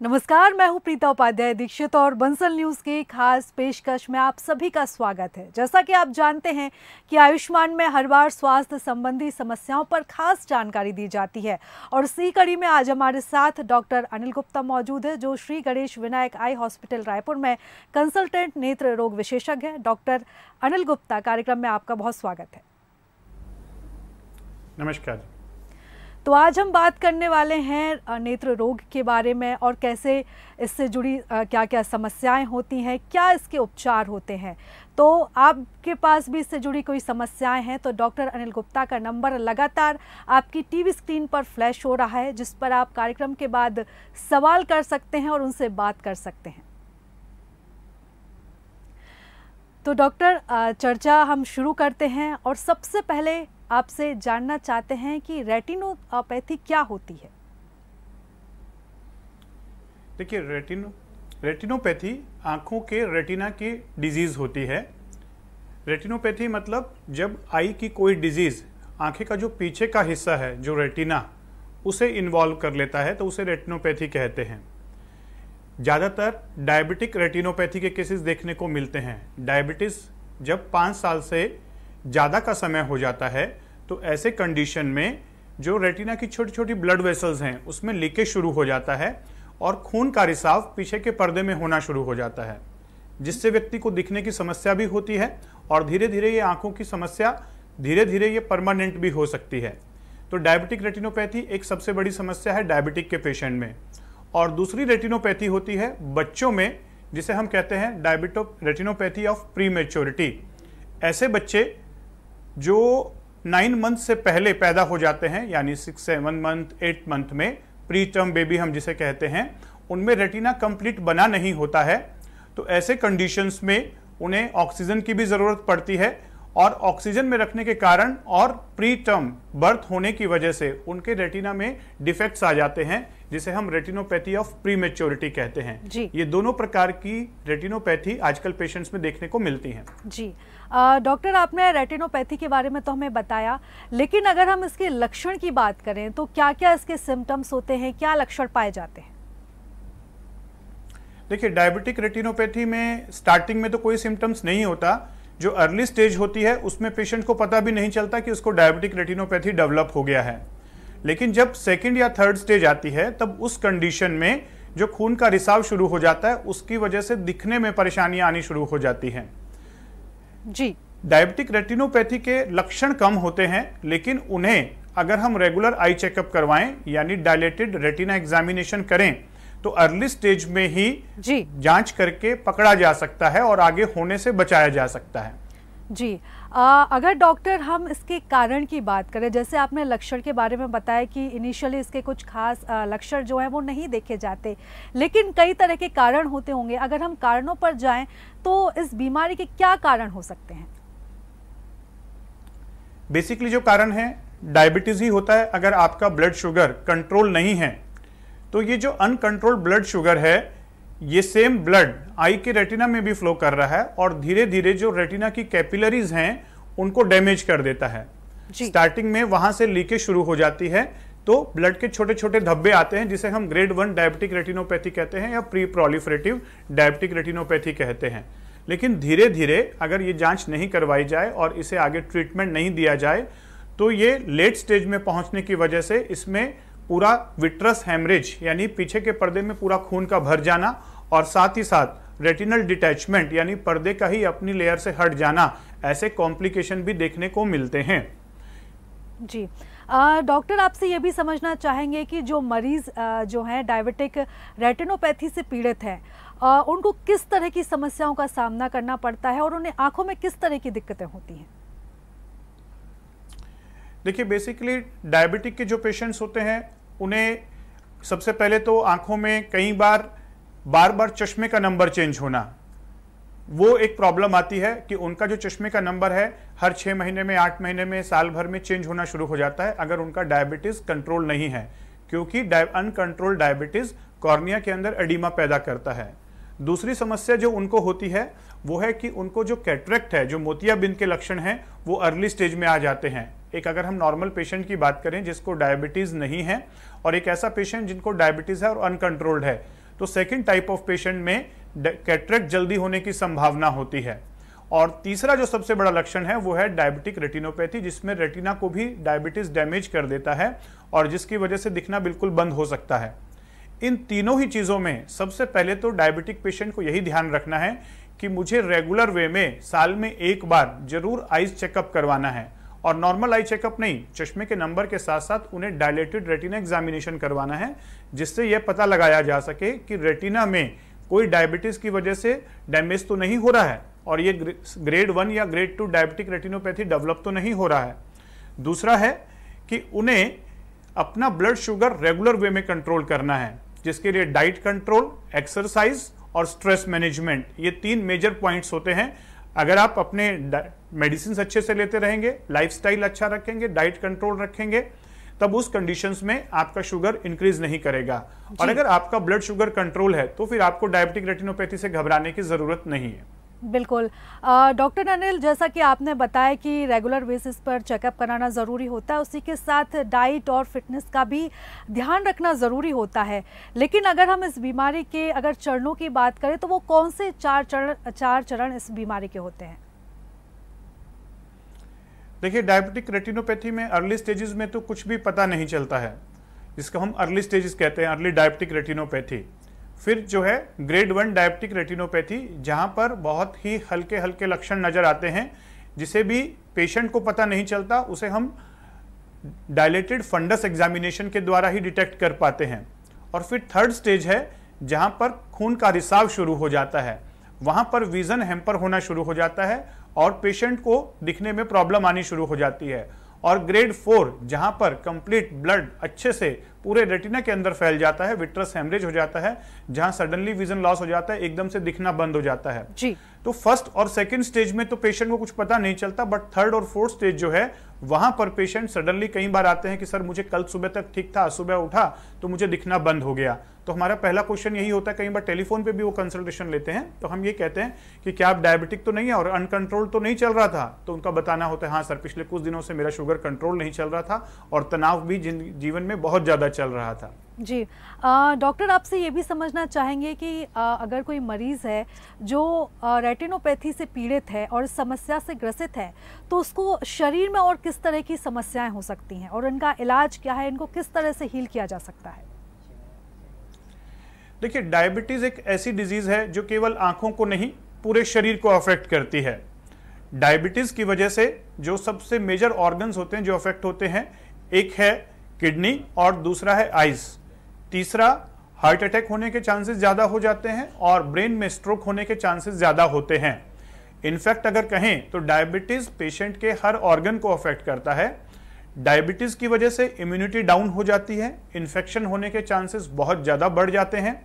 नमस्कार, मैं हूं प्रीता उपाध्याय दीक्षित और बंसल न्यूज़ की खास पेशकश में आप सभी का स्वागत है। जैसा कि आप जानते हैं कि आयुष्मान में हर बार स्वास्थ्य संबंधी समस्याओं पर खास जानकारी दी जाती है और इसी कड़ी में आज हमारे साथ डॉक्टर अनिल गुप्ता मौजूद है, जो श्री गणेश विनायक आई हॉस्पिटल रायपुर में कंसल्टेंट नेत्र रोग विशेषज्ञ हैं। डॉक्टर अनिल गुप्ता, कार्यक्रम में आपका बहुत स्वागत है। नमस्कार। तो आज हम बात करने वाले हैं नेत्र रोग के बारे में और कैसे इससे जुड़ी क्या क्या समस्याएं होती हैं, क्या इसके उपचार होते हैं। तो आपके पास भी इससे जुड़ी कोई समस्याएं हैं तो डॉक्टर अनिल गुप्ता का नंबर लगातार आपकी टीवी स्क्रीन पर फ्लैश हो रहा है, जिस पर आप कार्यक्रम के बाद सवाल कर सकते हैं और उनसे बात कर सकते हैं। तो डॉक्टर, चर्चा हम शुरू करते हैं और सबसे पहले आपसे जानना चाहते हैं कि रेटिनोपैथी क्या होती है। देखिए, रेटिनोपैथी आंखों के रेटिना की डिजीज होती है। रेटिनोपैथी मतलब जब आई की कोई डिजीज आंखें का जो पीछे का हिस्सा है, जो रेटिना, उसे इन्वॉल्व कर लेता है तो उसे रेटिनोपैथी कहते हैं। ज़्यादातर डायबिटिक रेटिनोपैथी के केसेस देखने को मिलते हैं। डायबिटीज जब 5 साल से ज़्यादा का समय हो जाता है तो ऐसे कंडीशन में जो रेटिना की छोटी छोटी ब्लड वेसल्स हैं उसमें लीकेज शुरू हो जाता है और खून का रिसाव पीछे के पर्दे में होना शुरू हो जाता है, जिससे व्यक्ति को दिखने की समस्या भी होती है और धीरे धीरे ये आंखों की समस्या धीरे धीरे ये परमानेंट भी हो सकती है। तो डायबिटिक रेटिनोपैथी एक सबसे बड़ी समस्या है डायबिटिक के पेशेंट में। और दूसरी रेटिनोपैथी होती है बच्चों में, जिसे हम कहते हैं रेटिनोपैथी ऑफ प्रीमेच्योरिटी। ऐसे बच्चे जो 9 मंथ से पहले पैदा हो जाते हैं, यानी 6, 7 मंथ, 8 मंथ में, प्री टर्म बेबी हम जिसे कहते हैं, उनमें रेटिना कंप्लीट बना नहीं होता है। तो ऐसे कंडीशंस में उन्हें ऑक्सीजन की भी ज़रूरत पड़ती है और ऑक्सीजन में रखने के कारण और प्री टर्म बर्थ होने की वजह से उनके रेटिना में डिफेक्ट्स आ जाते हैं, जिसे हम रेटिनोपैथी ऑफ प्रीमेच्योरिटी कहते हैं। ये दोनों प्रकार की रेटिनोपैथी आजकल पेशेंट्स में देखने को मिलती हैं। जी डॉक्टर, आपने रेटिनोपैथी के बारे में तो हमें बताया, लेकिन अगर हम इसके लक्षण की बात करें तो क्या क्या इसके सिम्टम्स होते हैं, क्या लक्षण पाए जाते हैं? देखिए, डायबिटिक रेटिनोपैथी में स्टार्टिंग में तो कोई सिम्टम्स नहीं होता। जो अर्ली स्टेज होती है उसमें पेशेंट को पता भी नहीं चलता कि उसको डायबिटिक रेटिनोपैथी डेवलप हो गया है। लेकिन जब सेकंड या थर्ड स्टेज आती है तब उस कंडीशन में जो खून का रिसाव शुरू हो जाता है उसकी वजह से दिखने में परेशानियां आनी शुरू हो जाती हैं। जी, डायबिटिक रेटिनोपैथी के लक्षण कम होते हैं, लेकिन उन्हें अगर हम रेगुलर आई चेकअप करवाएं यानी डायलेटेड रेटिना एग्जामिनेशन करें तो अर्ली स्टेज में ही जांच करके पकड़ा जा सकता है और आगे होने से बचाया जा सकता है। जी, अगर डॉक्टर हम इसके कारण की बात करें, जैसे आपने लक्षण के बारे में बताया कि इनिशियली इसके कुछ खास लक्षण जो है वो नहीं देखे जाते, लेकिन कई तरह के कारण होते होंगे। अगर हम कारणों पर जाएं तो इस बीमारी के क्या कारण हो सकते हैं? बेसिकली जो कारण है डायबिटीज ही होता है। अगर आपका ब्लड शुगर कंट्रोल नहीं है तो ये जो अनकंट्रोल्ड ब्लड शुगर है ये सेम ब्लड आई के रेटिना में भी फ्लो कर रहा है और धीरे धीरे जो रेटिना की कैपिलरीज हैं उनको डैमेज कर देता है। स्टार्टिंग में वहां से लीकेज शुरू हो जाती है तो ब्लड के छोटे छोटे धब्बे आते हैं, जिसे हम ग्रेड 1 डायबिटिक रेटिनोपैथी कहते हैं या प्री प्रोलिफरेटिव डायबिटिक रेटिनोपैथी कहते हैं। लेकिन धीरे धीरे अगर ये जांच नहीं करवाई जाए और इसे आगे ट्रीटमेंट नहीं दिया जाए तो ये लेट स्टेज में पहुंचने की वजह से इसमें पूरा विट्रस हेमरेज यानी पीछे के पर्दे में पूरा खून का भर जाना और साथ ही साथ रेटिनल डिटैचमेंट यानी पर्दे का ही अपनी लेयर से हट जाना, ऐसे कॉम्प्लिकेशन भी देखने को मिलते हैं। जी डॉक्टर, आपसे ये भी समझना चाहेंगे कि जो मरीज जो हैं डायबिटिक रेटिनोपैथी से पीड़ित हैं, उनको किस तरह की समस्याओं का सामना करना पड़ता है और उन्हें आंखों में किस तरह की दिक्कतें होती हैं? देखिए, बेसिकली डायबिटिक के जो पेशेंट्स होते हैं उन्हें सबसे पहले तो आंखों में कई बार बार चश्मे का नंबर चेंज होना, वो एक प्रॉब्लम आती है कि उनका जो चश्मे का नंबर है हर 6 महीने में, 8 महीने में, साल भर में चेंज होना शुरू हो जाता है अगर उनका डायबिटीज कंट्रोल नहीं है, क्योंकि अनकंट्रोल्ड डायबिटीज कॉर्निया के अंदर एडिमा पैदा करता है। दूसरी समस्या जो उनको होती है वो है कि उनको जो कैटरेक्ट है, जो मोतियाबिंद के लक्षण हैं, वो अर्ली स्टेज में आ जाते हैं। एक अगर हम नॉर्मल पेशेंट की बात करें जिसको डायबिटीज नहीं है और एक ऐसा पेशेंट जिनको डायबिटीज है और अनकंट्रोल्ड है, तो सेकंड टाइप ऑफ पेशेंट में कैटरेक्ट जल्दी होने की संभावना होती है। और तीसरा जो सबसे बड़ा लक्षण है वो है डायबिटिक रेटिनोपैथी, जिसमें रेटिना को भी डायबिटीज डैमेज कर देता है और जिसकी वजह से दिखना बिल्कुल बंद हो सकता है। इन तीनों ही चीजों में सबसे पहले तो डायबिटिक पेशेंट को यही ध्यान रखना है कि मुझे रेगुलर वे में साल में एक बार जरूर आईज चेकअप करवाना है, और नॉर्मल आई चेकअप नहीं, चश्मे के नंबर के साथ साथ उन्हें डायलेटेड रेटिना एग्जामिनेशन करवाना है, जिससे यह पता लगाया जा सके कि रेटिना में कोई डायबिटीज की वजह से डैमेज तो नहीं हो रहा है और ये ग्रेड 1 या ग्रेड 2 डायबिटिक रेटिनोपैथी डेवलप तो नहीं हो रहा है। दूसरा है कि उन्हें अपना ब्लड शुगर रेगुलर वे में कंट्रोल करना है, जिसके लिए डाइट कंट्रोल, एक्सरसाइज और स्ट्रेस मैनेजमेंट, ये 3 मेजर पॉइंट्स होते हैं। अगर आप अपने मेडिसिन अच्छे से लेते रहेंगे, लाइफस्टाइल अच्छा रखेंगे, डाइट कंट्रोल रखेंगे, तब उस कंडीशंस में आपका शुगर इंक्रीज नहीं करेगा। और अगर आपका ब्लड शुगर कंट्रोल है तो फिर आपको डायबिटिक रेटिनोपैथी से घबराने की जरूरत नहीं है। बिल्कुल। डॉक्टर अनिल, जैसा कि आपने बताया कि रेगुलर बेसिस पर चेकअप कराना ज़रूरी होता है, उसी के साथ डाइट और फिटनेस का भी ध्यान रखना ज़रूरी होता है, लेकिन अगर हम इस बीमारी के अगर चरणों की बात करें तो वो कौन से चार चरण इस बीमारी के होते हैं? देखिए, डायबिटिक रेटिनोपैथी में अर्ली स्टेजेस में तो कुछ भी पता नहीं चलता है, जिसको हम अर्ली स्टेजेस कहते हैं, अर्ली डायबिटिक रेटिनोपैथी। फिर जो है ग्रेड 1 डायबिटिक रेटिनोपैथी, जहां पर बहुत ही हल्के हल्के लक्षण नजर आते हैं, जिसे भी पेशेंट को पता नहीं चलता, उसे हम डायलेटेड फंडस एग्जामिनेशन के द्वारा ही डिटेक्ट कर पाते हैं। और फिर थर्ड स्टेज है जहां पर खून का रिसाव शुरू हो जाता है, वहां पर विजन हैम्पर होना शुरू हो जाता है और पेशेंट को दिखने में प्रॉब्लम आनी शुरू हो जाती है। और ग्रेड 4 जहां पर कंप्लीट ब्लड अच्छे से पूरे रेटिना के अंदर फैल जाता है, विट्रस हेमरेज हो जाता है, जहां सडनली विजन लॉस हो जाता है, एकदम से दिखना बंद हो जाता है जी। तो फर्स्ट और सेकंड स्टेज में तो पेशेंट को कुछ पता नहीं चलता, बट थर्ड और फोर्थ स्टेज जो है वहां पर पेशेंट सडनली कई बार आते हैं कि सर मुझे कल सुबह तक ठीक था, सुबह उठा तो मुझे दिखना बंद हो गया। तो हमारा पहला क्वेश्चन यही होता है, कई बार टेलीफोन पे भी वो कंसल्टेशन लेते हैं तो हम ये कहते हैं कि क्या आप डायबिटिक तो नहीं है और अनकंट्रोल तो नहीं चल रहा था, तो उनका बताना होता है हाँ सर पिछले कुछ दिनों से मेरा शुगर कंट्रोल नहीं चल रहा था और तनाव भी जीवन में बहुत ज्यादा चल रहा था। जी। डॉक्टर, आपसे ये भी समझना चाहेंगे कि अगर कोई मरीज़ है जो रेटिनोपैथी से पीड़ित है और इस समस्या से ग्रसित है, तो उसको शरीर में और किस तरह की समस्याएं हो सकती हैं और इनका इलाज क्या है, इनको किस तरह से हील किया जा सकता है? देखिए, डायबिटीज एक ऐसी डिजीज है जो केवल आंखों को नहीं पूरे शरीर को अफेक्ट करती है। डायबिटीज की वजह से जो सबसे मेजर ऑर्गन्स होते हैं जो अफेक्ट होते हैं, एक है किडनी और दूसरा है आइज। तीसरा, हार्ट अटैक होने के चांसेस ज्यादा हो जाते हैं और ब्रेन में स्ट्रोक होने के चांसेस ज्यादा होते हैं। इनफैक्ट अगर कहें तो डायबिटीज पेशेंट के हर ऑर्गन को अफेक्ट करता है। डायबिटीज की वजह से इम्यूनिटी डाउन हो जाती है, इन्फेक्शन होने के चांसेस बहुत ज्यादा बढ़ जाते हैं।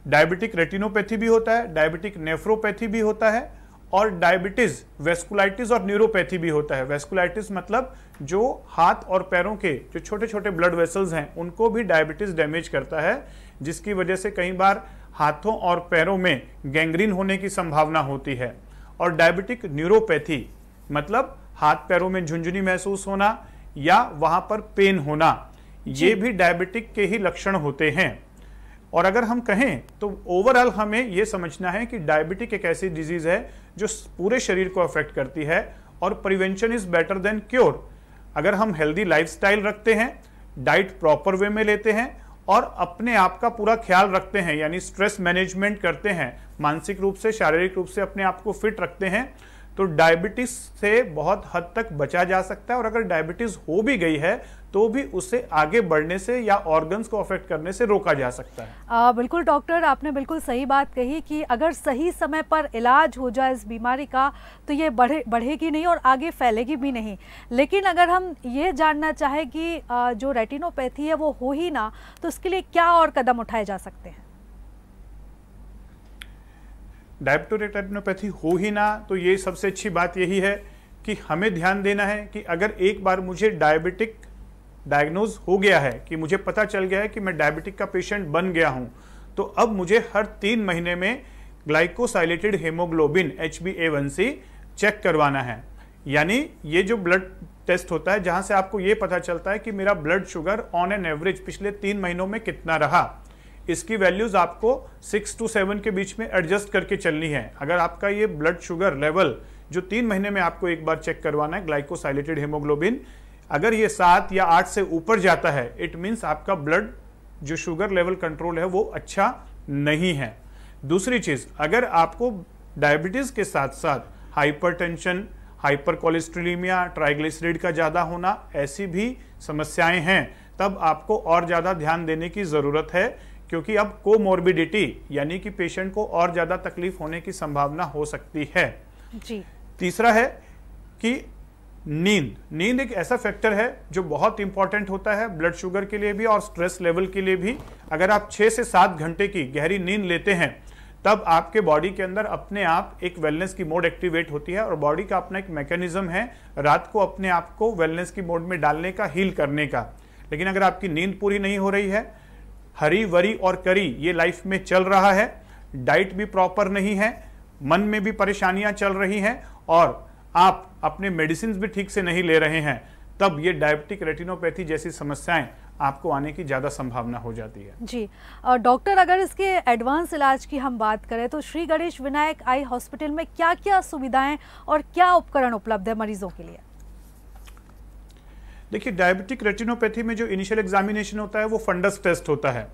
डायबिटिक रेटिनोपैथी भी होता है, डायबिटिक नेफ्रोपैथी भी होता है और डायबिटीज वेस्कुलाइटिस और न्यूरोपैथी भी होता है। वेस्कुलाइटिस मतलब जो हाथ और पैरों के जो छोटे छोटे ब्लड वेसल्स हैं उनको भी डायबिटीज डैमेज करता है, जिसकी वजह से कई बार हाथों और पैरों में गैंग्रीन होने की संभावना होती है। और डायबिटिक न्यूरोपैथी मतलब हाथ पैरों में झुंझुनी महसूस होना या वहां पर पेन होना, ये भी डायबिटिक के ही लक्षण होते हैं। और अगर हम कहें तो ओवरऑल हमें यह समझना है कि डायबिटिक एक ऐसी डिजीज है जो पूरे शरीर को अफेक्ट करती है और prevention is better than cure. अगर हम हेल्दी लाइफस्टाइल रखते हैं, डाइट प्रॉपर वे में लेते हैं और अपने आप का पूरा ख्याल रखते हैं, यानी स्ट्रेस मैनेजमेंट करते हैं, मानसिक रूप से शारीरिक रूप से अपने आप को फिट रखते हैं, तो डायबिटीज से बहुत हद तक बचा जा सकता है। और अगर डायबिटीज हो भी गई है तो भी उसे आगे बढ़ने से या ऑर्गन्स को अफेक्ट करने से रोका जा सकता है। बिल्कुल डॉक्टर, आपने बिल्कुल सही बात कही कि अगर सही समय पर इलाज हो जाए इस बीमारी का तो ये बढ़ेगी नहीं और आगे फैलेगी भी नहीं। लेकिन अगर हम ये जानना चाहें कि जो रेटिनोपैथी है वो हो ही ना, तो उसके लिए क्या और कदम उठाए जा सकते हैं? डायबिटिक रेटिनोपैथी हो ही ना, तो ये सबसे अच्छी बात यही है कि हमें ध्यान देना है कि अगर एक बार मुझे डायबिटिक डायग्नोज हो गया है, कि मुझे पता चल गया है कि मैं डायबिटिक का पेशेंट बन गया हूं, तो अब मुझे हर 3 महीने में ग्लाइकोसाइलेटेड हेमोग्लोबिन HbA1c चेक करवाना है। यानी ये जो ब्लड टेस्ट होता है जहां से आपको ये पता चलता है कि मेरा blood sugar on an average पिछले 3 महीनों में कितना रहा। इसकी वैल्यूज आपको 6 to 7 के बीच में एडजस्ट करके चलनी है। अगर आपका ये ब्लड शुगर लेवल जो 3 महीने में आपको एक बार चेक करवाना है, ग्लाइकोसाइलेटेड हेमोग्लोबिन, अगर ये 7 या 8 से ऊपर जाता है, इट मीन्स आपका ब्लड जो शुगर लेवल कंट्रोल है वो अच्छा नहीं है। दूसरी चीज, अगर आपको डायबिटीज के साथ साथ हाइपरटेंशन, हाइपर कोलेस्ट्रोलीमिया, ट्राइग्लिसराइड का ज्यादा होना, ऐसी भी समस्याएं हैं, तब आपको और ज्यादा ध्यान देने की जरूरत है, क्योंकि अब कोमोर्बिडिटी यानी कि पेशेंट को और ज्यादा तकलीफ होने की संभावना हो सकती है। जी। तीसरा है कि नींद एक ऐसा फैक्टर है जो बहुत इंपॉर्टेंट होता है ब्लड शुगर के लिए भी और स्ट्रेस लेवल के लिए भी। अगर आप 6 से 7 घंटे की गहरी नींद लेते हैं, तब आपके बॉडी के अंदर अपने आप एक वेलनेस की मोड एक्टिवेट होती है और बॉडी का अपना एक मैकेनिज्म है रात को अपने आप को वेलनेस की मोड में डालने का, हील करने का। लेकिन अगर आपकी नींद पूरी नहीं हो रही है, हरी वरी और करी ये लाइफ में चल रहा है, डाइट भी प्रॉपर नहीं है, मन में भी परेशानियां चल रही हैं और आप अपने मेडिसिन भी ठीक से नहीं ले रहे हैं, तब ये डायबिटिक रेटिनोपैथी जैसी समस्याएं आपको आने की ज्यादा संभावना हो जाती है। जी डॉक्टर, अगर इसके एडवांस इलाज की हम बात करें तो श्री गणेश विनायक आई हॉस्पिटल में क्या क्या सुविधाएं और क्या उपकरण उपलब्ध है मरीजों के लिए? देखिए, डायबिटिक रेटिनोपैथी में जो इनिशियल एग्जामिनेशन होता है वो फंडस टेस्ट होता है,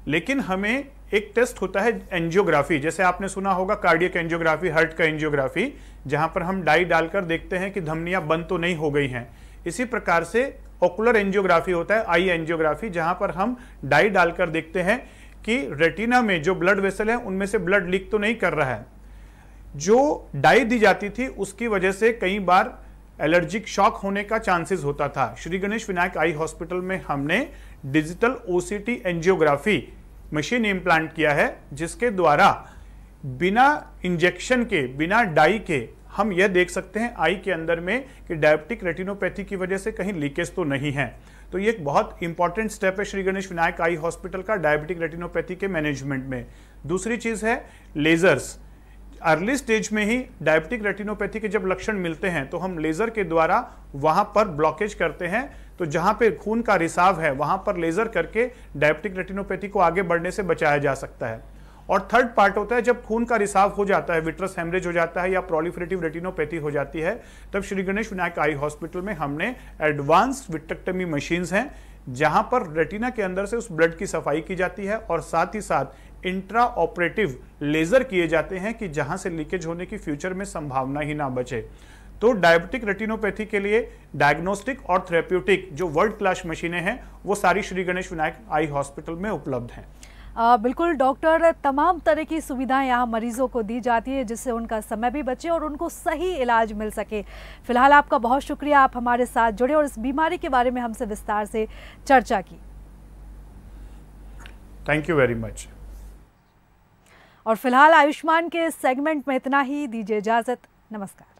लेकिन हमें एक टेस्ट होता है एंजियोग्राफी। जैसे आपने सुना होगा कार्डियक एंजियोग्राफी, हार्ट का एंजियोग्राफी, जहां पर हम डाई डालकर देखते हैं कि धमनियां बंद तो नहीं हो गई हैं। इसी प्रकार से ओकुलर एंजियोग्राफी होता है, आई एंजियोग्राफी, जहां पर हम डाई डालकर देखते हैं कि रेटिना में जो ब्लड वेसल है उनमें से ब्लड लीक तो नहीं कर रहा है। जो डाई दी जाती थी उसकी वजह से कई बार एलर्जिक शॉक होने का चांसेस होता था। श्री गणेश विनायक आई हॉस्पिटल में हमने digital OCT angiography machine implant किया है, जिसके द्वारा बिना इंजेक्शन के, बिना डाई के हम यह देख सकते हैं आई के अंदर में कि डायबिटिक रेटिनोपैथी की वजह से कहीं लीकेज तो नहीं है। तो ये एक बहुत इंपॉर्टेंट स्टेप है श्री गणेश विनायक आई हॉस्पिटल का डायबिटिक रेटिनोपैथी के मैनेजमेंट में। दूसरी चीज है लेजर्स। अर्ली स्टेज में ही डायबिटिक रेटिनोपैथी के जब लक्षण मिलते हैं तो हम लेजर के द्वारा वहां पर ब्लॉकेज करते हैं। तो जहां पे खून का रिसाव है वहां पर लेजर करके डायबिटिक रेटिनोपैथी को आगे बढ़ने से बचाया जा सकता है। और थर्ड पार्ट होता है जब खून का रिसाव हो जाता है, विट्रस हेमरेज हो जाता है या प्रोलिफरेटिव रेटिनोपैथी हो जाती है, तब श्री गणेश विनायक आई हॉस्पिटल में हमने एडवांस विट्रेक्टमी मशीन्स हैं, जहां पर रेटिना के अंदर से उस ब्लड की सफाई की जाती है और साथ ही साथ इंट्रा ऑपरेटिव लेजर किए जाते हैं कि जहां से लीकेज होने की फ्यूचर में संभावना ही ना बचे। तो डायबिटिक रेटिनोपैथी के लिए डायग्नोस्टिक और थेरेप्यूटिक जो वर्ल्ड क्लास मशीनें हैं वो सारी श्री गणेश विनायक आई हॉस्पिटल में उपलब्ध हैं। बिल्कुल डॉक्टर, तमाम तरह की सुविधाएं यहाँ मरीजों को दी जाती है जिससे उनका समय भी बचे और उनको सही इलाज मिल सके। फिलहाल आपका बहुत शुक्रिया, आप हमारे साथ जुड़े और इस बीमारी के बारे में हमसे विस्तार से चर्चा की। Thank you very much. और फिलहाल आयुष्मान के सेगमेंट में इतना ही, दीजिए इजाजत, नमस्कार।